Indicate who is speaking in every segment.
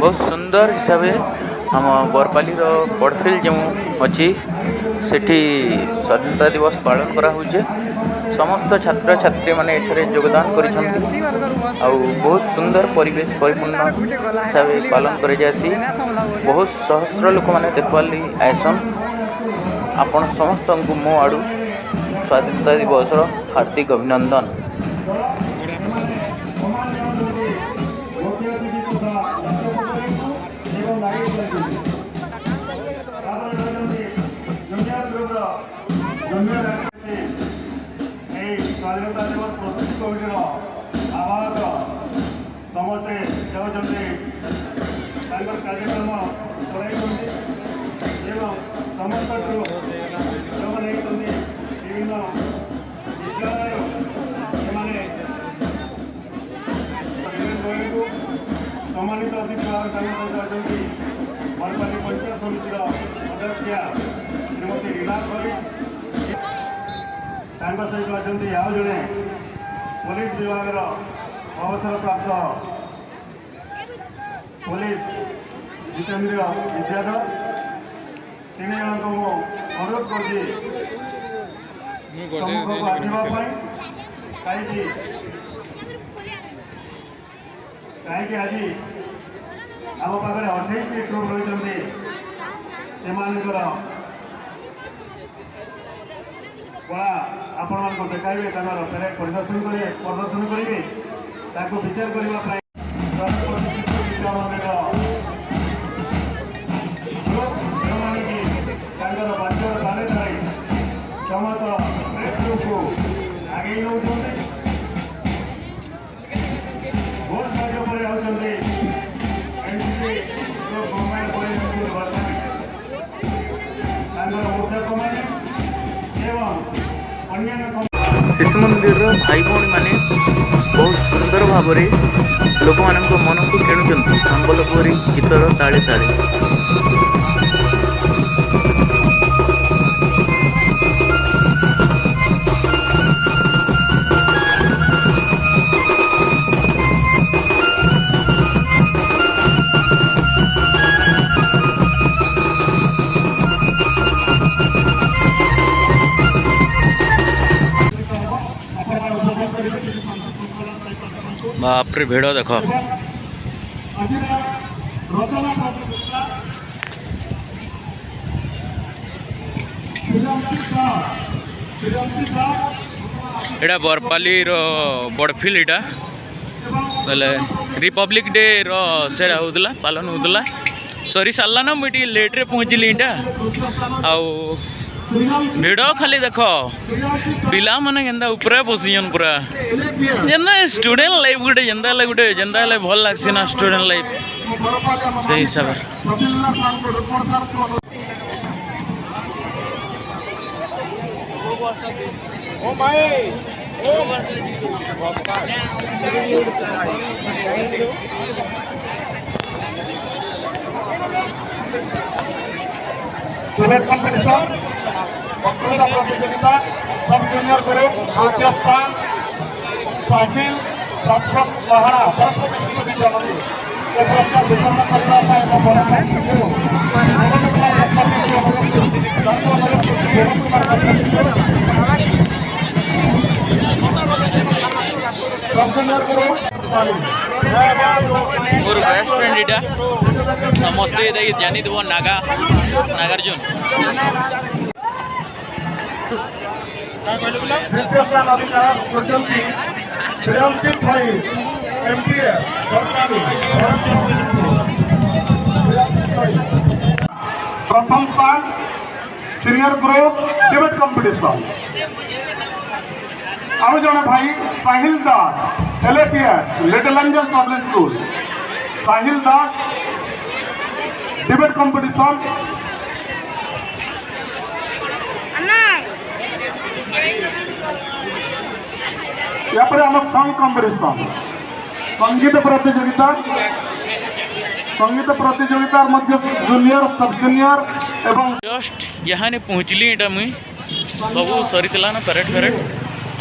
Speaker 1: बहुत सुंदर हिसाब से आम बरपाली बड़फिल जो अच्छी सेठी स्वाधीनता दिवस पालन करा होचे। समस्त छात्र छात्री माने एठारे योगदान करिसंती आउ बहुत सुंदर परिवेश परिपूर्ण हिसाब से पालन करे जासी। बहुत सहस्र लोक माने देखवाली आयसन। आपण समस्त को मो आड़ू स्वाधीनता दिवस हार्दिक अभिनंदन।
Speaker 2: स्वाधीनता दिवस प्रस्तुति कमिटर आवाहक समस्ते जाऊँगी कार्यक्रम चलाई समस्त जो विभिन्न विद्यालय सम्मानित अतिथि भाव जाऊँगी बरपाली पंचायत समितिर अध्यक्षा श्रीमती रीना खरी सहित अच्छी आउ जड़े पुलिस विभाग अवसर प्राप्त पुलिस जितेन्द्र विद्याधर तीन जन को अनुरोध कर कहीं आज आम पाखे 28 ट्रुप रही कला आपण मान देखाइबे परेड प्रदर्शन करेंगे विचार करने बाच्यर ताले धरी समस्त को आगे नौ बहुत कार्य पर मुख्य कमाने
Speaker 1: शिशु मंदिर भाई भौणी माने बहुत सुंदर भाव में लोक मान मन को किणुंट संबलपुरी गीतर ताले ताले। बाप रे भिड़ देख एटा बरपाली बड़फिल इटा बोले रिपब्लिक डे से होता पालन होता सरी सारा ना मुझे लेट्रे पहुँचली इटा आउ भिड़ खाली देख पिला माने केंदा ऊपर बसीन पूरा जेंदा स्टूडेंट लाइफ गोटे जेंदा भल लगसी ना स्टूडेंट लाइफ से हिसाब
Speaker 2: कंपटीशन वक्तृता प्रतियोगिता सब जूनियर ग्रुप द्वितीय स्थान साहिल शाश्वत लहड़ा सरस्वती शिशु विद्या मंदिर ये पुरस्कार वितरण सब जूनियर ग्रुप
Speaker 1: मोर बेस्ट फ्रेंड इटा समस्ते जानी देव नागार्जुन
Speaker 2: द्वितीय स्थान अधिकार करछंती प्रियमसिंह भाई एमपीए प्रथम स्थान सीनियर ग्रुप डिबेट कंपटीशन आउ जने भाई साहिल दास एलएपीएस लिटिल एंजल्स पब्लिक स्कूल साहिल दास डिबेट कंपटीशन या पर आम सॉन्ग कंपटीशन संगीत प्रतियोगिता मध्य जूनियर सब जूनियर एवं
Speaker 1: जस्ट यहाँ पहुँचली इटा मुई सब सरी ना परेड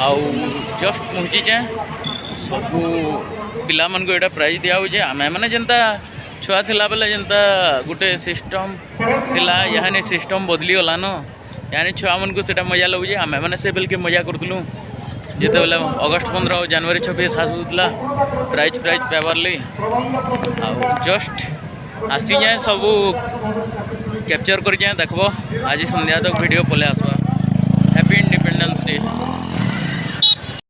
Speaker 1: आउ जस्ट पहुँची जाए सब पिला मन को एटा प्राइज दिया हो आम मैंने जेनता छुआ थिला बेले जेनता गुटे सिस्टम थिला यानी सिस्टम बदली गलान यानी छुआ मन को सेटा मजा लगुचे आमे मैंने से बेल के मजा करतलु जिते बेले अगस्ट 15 जनवरी 26 आसूला प्राइज पाइबार ली जस्ट आसी जाए सब कैप्चर कर जाए देखो आज संध्या तक वीडियो पले आसवा।